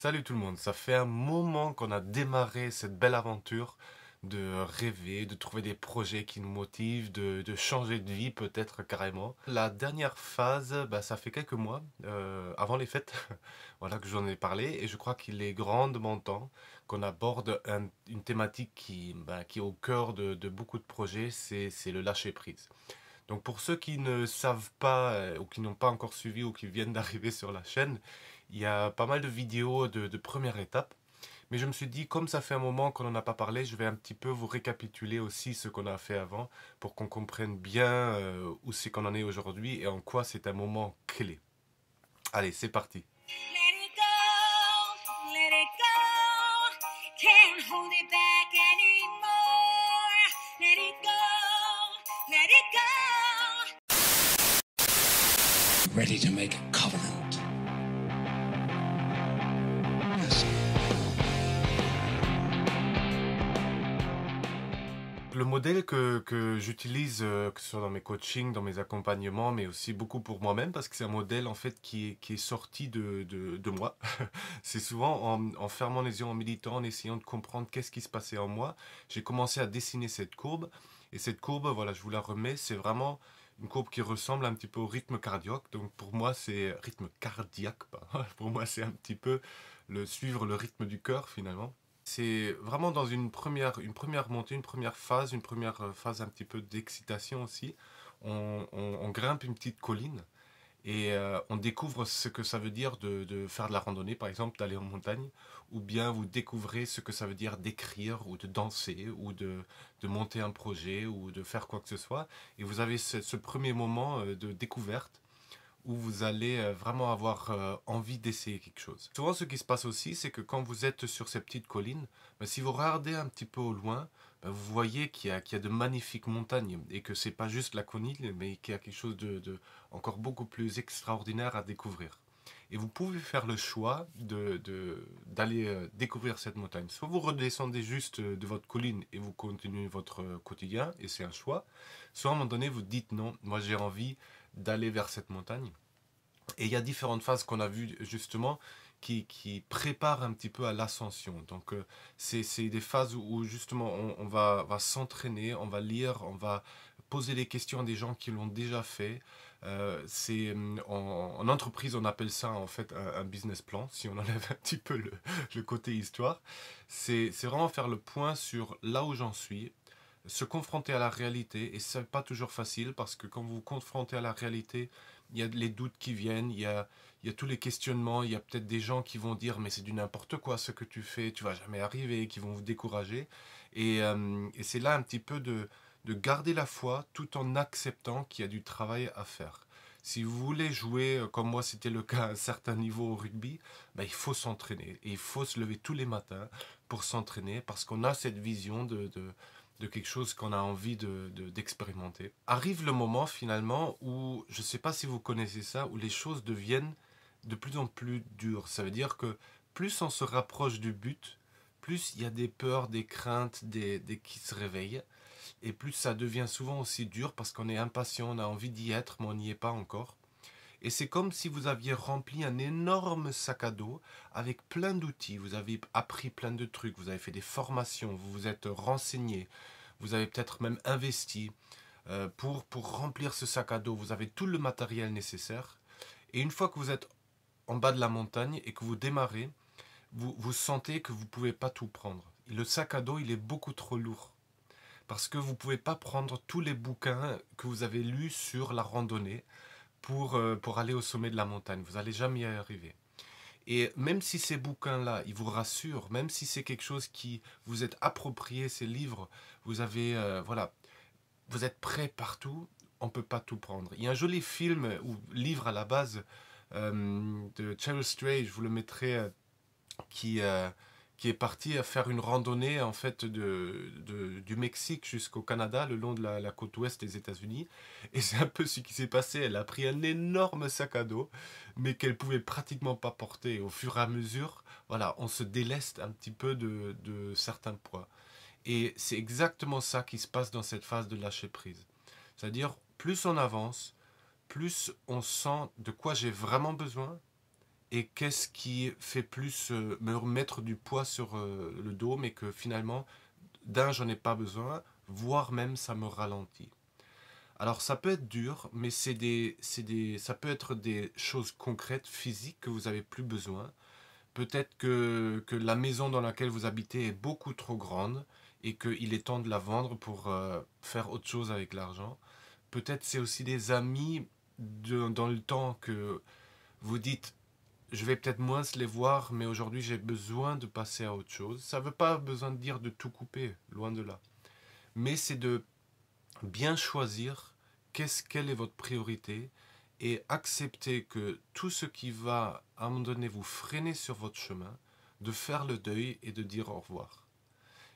Salut tout le monde, ça fait un moment qu'on a démarré cette belle aventure de rêver, de trouver des projets qui nous motivent, de changer de vie peut-être carrément. La dernière phase, ça fait quelques mois, avant les fêtes, voilà que j'en ai parlé, et je crois qu'il est grandement temps qu'on aborde une thématique qui est au cœur de beaucoup de projets, c'est le lâcher prise. Donc pour ceux qui ne savent pas ou qui n'ont pas encore suivi ou qui viennent d'arriver sur la chaîne, il y a pas mal de vidéos de première étape. Mais je me suis dit, comme ça fait un moment qu'on n'en a pas parlé, je vais un petit peu vous récapituler aussi ce qu'on a fait avant pour qu'on comprenne bien où c'est qu'on en est aujourd'hui et en quoi c'est un moment clé. Allez, c'est parti. Let it go, let it go. Can't hold it back anymore. Let it go, let it go. Ready to make a covenant. Yes. Le modèle que j'utilise, que ce soit dans mes coachings, dans mes accompagnements, mais aussi beaucoup pour moi-même, parce que c'est un modèle en fait qui est sorti de moi. C'est souvent en fermant les yeux, en méditant, en essayant de comprendre qu'est-ce qui se passait en moi, j'ai commencé à dessiner cette courbe. Et cette courbe, voilà, je vous la remets, c'est vraiment une courbe qui ressemble un petit peu au rythme cardiaque. Donc pour moi, c'est rythme cardiaque, pas. Pour moi, c'est un petit peu suivre le rythme du cœur finalement. C'est vraiment dans une première montée, une première phase un petit peu d'excitation aussi. On grimpe une petite colline et on découvre ce que ça veut dire de faire de la randonnée, par exemple, d'aller en montagne, ou bien vous découvrez ce que ça veut dire d'écrire, ou de danser, ou de monter un projet, ou de faire quoi que ce soit. Et vous avez ce premier moment de découverte où vous allez vraiment avoir envie d'essayer quelque chose. Souvent, ce qui se passe aussi, c'est que quand vous êtes sur ces petites collines, si vous regardez un petit peu au loin, vous voyez qu'il y a de magnifiques montagnes et que c'est pas juste la colline, mais qu'il y a quelque chose de encore beaucoup plus extraordinaire à découvrir. Et vous pouvez faire le choix d'aller découvrir cette montagne. Soit vous redescendez juste de votre colline et vous continuez votre quotidien, et c'est un choix. Soit à un moment donné, vous dites non, moi j'ai envie d'aller vers cette montagne. Et il y a différentes phases qu'on a vues justement qui préparent un petit peu à l'ascension. Donc c'est des phases où justement on va s'entraîner, on va lire, on va poser des questions à des gens qui l'ont déjà fait. En entreprise, on appelle ça en fait un business plan, si on enlève un petit peu le côté histoire. C'est vraiment faire le point sur là où j'en suis, se confronter à la réalité, et c'est pas toujours facile parce que quand vous vous confrontez à la réalité, il y a les doutes qui viennent, il y a tous les questionnements, il y a peut-être des gens qui vont dire mais c'est du n'importe quoi ce que tu fais, tu vas jamais arriver, qui vont vous décourager. Et c'est là un petit peu de garder la foi tout en acceptant qu'il y a du travail à faire. Si vous voulez jouer, comme moi c'était le cas à un certain niveau au rugby, il faut s'entraîner. Et il faut se lever tous les matins pour s'entraîner parce qu'on a cette vision de quelque chose qu'on a envie d'expérimenter. Arrive le moment finalement où, je ne sais pas si vous connaissez ça, où les choses deviennent de plus en plus dures. Ça veut dire que plus on se rapproche du but, plus il y a des peurs, des craintes, qui se réveillent. Et plus ça devient souvent aussi dur parce qu'on est impatient, on a envie d'y être, mais on n'y est pas encore. Et c'est comme si vous aviez rempli un énorme sac à dos avec plein d'outils. Vous avez appris plein de trucs, vous avez fait des formations, vous vous êtes renseigné, vous avez peut-être même investi pour remplir ce sac à dos. Vous avez tout le matériel nécessaire. Et une fois que vous êtes en bas de la montagne et que vous démarrez, vous sentez que vous ne pouvez pas tout prendre. Et le sac à dos, il est beaucoup trop lourd. Parce que vous ne pouvez pas prendre tous les bouquins que vous avez lus sur la randonnée pour aller au sommet de la montagne. Vous n'allez jamais y arriver. Et même si ces bouquins-là, ils vous rassurent, même si c'est quelque chose qui vous est approprié, ces livres, vous avez, voilà, vous êtes prêt partout, on ne peut pas tout prendre. Il y a un joli film ou livre à la base de Cheryl Stray, je vous le mettrai, qui, euh, qui est parti à faire une randonnée en fait du Mexique jusqu'au Canada, le long de la côte ouest des États-Unis. Et c'est un peu ce qui s'est passé. Elle a pris un énorme sac à dos, mais qu'elle pouvait pratiquement pas porter. Et au fur et à mesure, voilà, on se déleste un petit peu de certains poids. Et c'est exactement ça qui se passe dans cette phase de lâcher prise. C'est-à-dire, plus on avance, plus on sent de quoi j'ai vraiment besoin, et qu'est-ce qui fait plus me remettre du poids sur le dos, mais que finalement, j'en ai pas besoin, voire même ça me ralentit. Alors ça peut être dur, mais ça peut être des choses concrètes, physiques, que vous n'avez plus besoin. Peut-être que la maison dans laquelle vous habitez est beaucoup trop grande et qu'il est temps de la vendre pour faire autre chose avec l'argent. Peut-être c'est aussi des amis dans le temps que vous dites, je vais peut-être moins les voir, mais aujourd'hui j'ai besoin de passer à autre chose. Ça ne veut pas besoin de dire de tout couper, loin de là. Mais c'est de bien choisir quelle est votre priorité et accepter que tout ce qui va à un moment donné vous freiner sur votre chemin, de faire le deuil et de dire au revoir.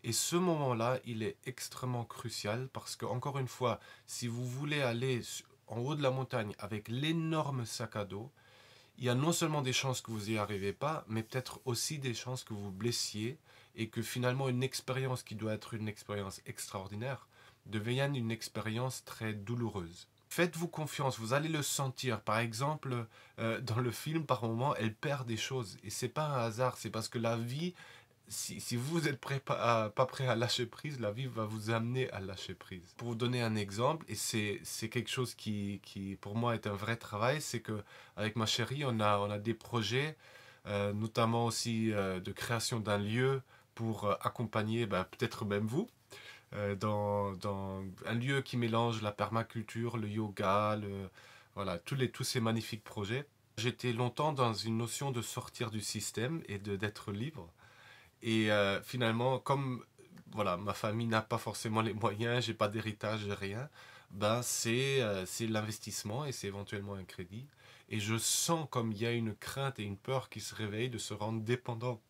Et ce moment-là, il est extrêmement crucial parce que, encore une fois, si vous voulez aller en haut de la montagne avec l'énorme sac à dos, il y a non seulement des chances que vous n'y arrivez pas, mais peut-être aussi des chances que vous vous blessiez et que finalement une expérience qui doit être une expérience extraordinaire devienne une expérience très douloureuse. Faites-vous confiance, vous allez le sentir. Par exemple, dans le film, par moment, elle perd des choses. Et c'est pas un hasard, c'est parce que la vie, si vous êtes pas prêt à lâcher prise, la vie va vous amener à lâcher prise. Pour vous donner un exemple, et c'est quelque chose qui pour moi est un vrai travail, c'est que avec ma chérie, on a des projets, notamment aussi de création d'un lieu pour accompagner peut-être même vous, dans un lieu qui mélange la permaculture, le yoga, voilà, tous ces magnifiques projets. J'étais longtemps dans une notion de sortir du système et d'être libre. Et finalement, comme voilà, ma famille n'a pas forcément les moyens, j'ai pas d'héritage, j'ai rien, c'est l'investissement et c'est éventuellement un crédit. Et je sens comme il y a une crainte et une peur qui se réveillent de se rendre dépendant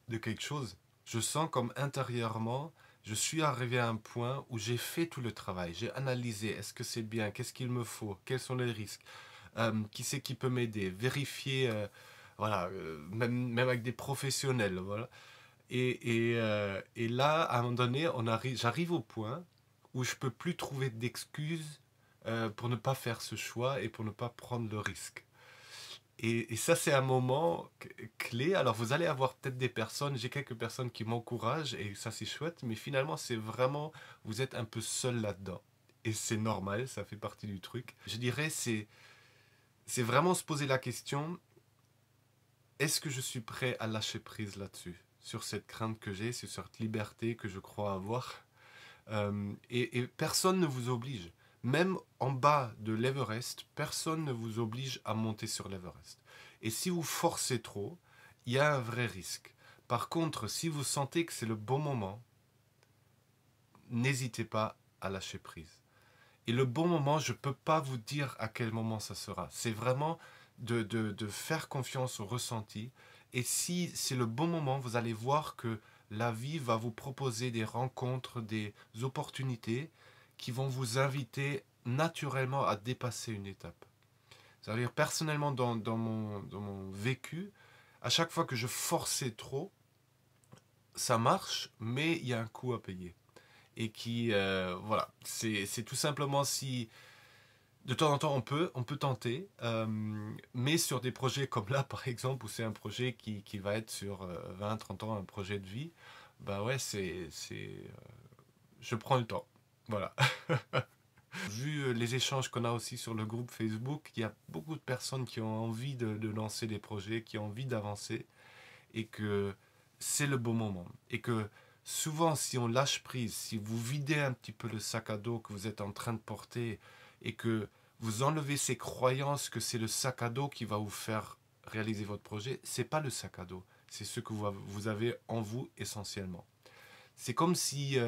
de quelque chose. Je sens comme intérieurement, je suis arrivé à un point où j'ai fait tout le travail. J'ai analysé, est-ce que c'est bien, qu'est-ce qu'il me faut, quels sont les risques, qui c'est qui peut m'aider, vérifier, voilà, même avec des professionnels, voilà. Et là, à un moment donné, j'arrive au point où je peux plus trouver d'excuses pour ne pas faire ce choix et pour ne pas prendre le risque. Et ça, c'est un moment clé. Alors, vous allez avoir peut-être j'ai quelques personnes qui m'encouragent et ça, c'est chouette, mais finalement, c'est vraiment, vous êtes un peu seul là-dedans. Et c'est normal, ça fait partie du truc. Je dirais, c'est vraiment se poser la question, est-ce que je suis prêt à lâcher prise là-dessus, sur cette crainte que j'ai, sur cette liberté que je crois avoir. Et personne ne vous oblige. Même en bas de l'Everest, personne ne vous oblige à monter sur l'Everest. Et si vous forcez trop, il y a un vrai risque. Par contre, si vous sentez que c'est le bon moment, n'hésitez pas à lâcher prise. Et le bon moment, je ne peux pas vous dire à quel moment ça sera. C'est vraiment de faire confiance au ressenti. Et si c'est le bon moment, vous allez voir que la vie va vous proposer des rencontres, des opportunités qui vont vous inviter naturellement à dépasser une étape. C'est-à-dire, personnellement, dans mon vécu, à chaque fois que je forçais trop, ça marche, mais il y a un coût à payer. Et voilà, c'est tout simplement si de temps en temps on peut tenter, mais sur des projets comme là par exemple, où c'est un projet qui va être sur 20-30 ans, un projet de vie, bah ouais, je prends le temps, voilà. Vu les échanges qu'on a aussi sur le groupe Facebook, il y a beaucoup de personnes qui ont envie de lancer des projets, qui ont envie d'avancer, et que c'est le bon moment, et que souvent, si on lâche prise, si vous videz un petit peu le sac à dos que vous êtes en train de porter et que vous enlevez ces croyances que c'est le sac à dos qui va vous faire réaliser votre projet, c'est pas le sac à dos, c'est ce que vous avez en vous essentiellement. C'est comme si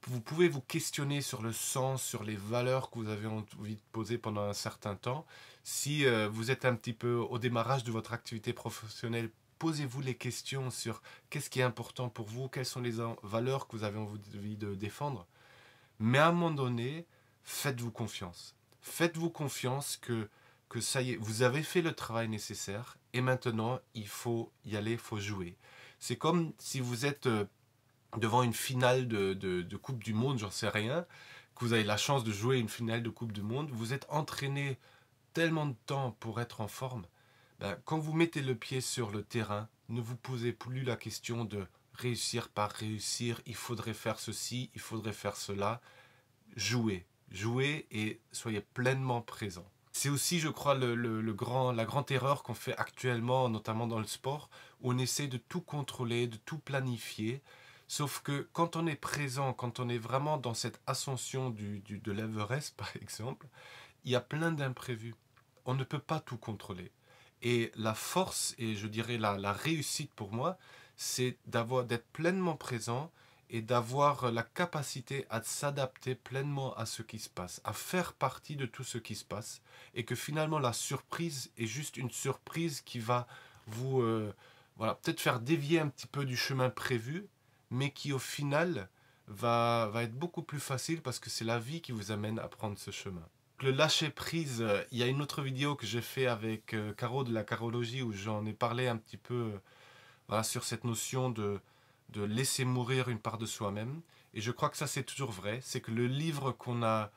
vous pouvez vous questionner sur le sens, sur les valeurs que vous avez envie de poser pendant un certain temps. Si vous êtes un petit peu au démarrage de votre activité professionnelle, posez-vous les questions sur qu'est-ce qui est important pour vous, quelles sont les valeurs que vous avez envie de défendre. Mais à un moment donné, faites-vous confiance. Faites-vous confiance que ça y est, vous avez fait le travail nécessaire et maintenant, il faut y aller, il faut jouer. C'est comme si vous êtes devant une finale de Coupe du Monde, j'en sais rien, que vous avez la chance de jouer une finale de Coupe du Monde, vous êtes entraîné tellement de temps pour être en forme, Ben, quand vous mettez le pied sur le terrain, ne vous posez plus la question de réussir par réussir, il faudrait faire ceci, il faudrait faire cela. Jouez, jouez et soyez pleinement présent. C'est aussi, je crois, la grande erreur qu'on fait actuellement, notamment dans le sport, où on essaie de tout contrôler, de tout planifier. Sauf que quand on est présent, quand on est vraiment dans cette ascension de l'Everest, par exemple, il y a plein d'imprévus. On ne peut pas tout contrôler. Et la force, et je dirais la réussite pour moi, c'est d'être pleinement présent et d'avoir la capacité à s'adapter pleinement à ce qui se passe, à faire partie de tout ce qui se passe, et que finalement la surprise est juste une surprise qui va vous voilà, peut-être faire dévier un petit peu du chemin prévu, mais qui au final va être beaucoup plus facile parce que c'est la vie qui vous amène à prendre ce chemin. Le lâcher prise, il y a une autre vidéo que j'ai fait avec Caro de la carologie où j'en ai parlé un petit peu voilà, sur cette notion de laisser mourir une part de soi-même. Et je crois que ça c'est toujours vrai, c'est que le livre qu'on a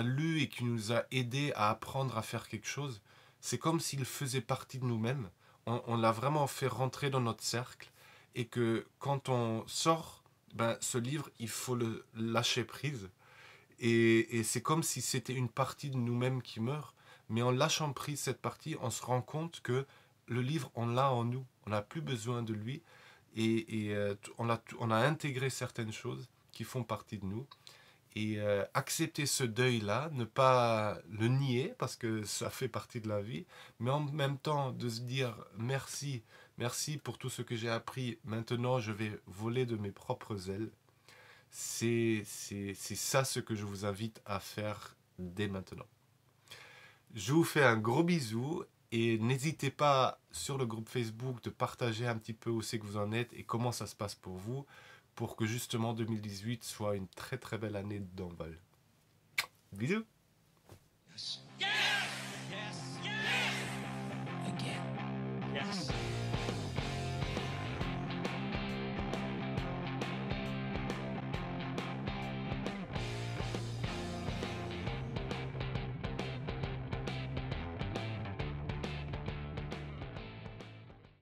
lu et qui nous a aidé à apprendre à faire quelque chose, c'est comme s'il faisait partie de nous-mêmes. On l'a vraiment fait rentrer dans notre cercle et que quand on sort, ben, ce livre, il faut le lâcher prise. Et c'est comme si c'était une partie de nous-mêmes qui meurt. Mais en lâchant prise cette partie, on se rend compte que le livre, on l'a en nous. On n'a plus besoin de lui. On a intégré certaines choses qui font partie de nous. Et accepter ce deuil-là, ne pas le nier, parce que ça fait partie de la vie, mais en même temps de se dire merci, merci pour tout ce que j'ai appris. Maintenant, je vais voler de mes propres ailes. C'est ça ce que je vous invite à faire dès maintenant. Je vous fais un gros bisou et n'hésitez pas sur le groupe Facebook de partager un petit peu où c'est que vous en êtes et comment ça se passe pour vous, pour que justement 2018 soit une très très belle année d'envol. Bisous!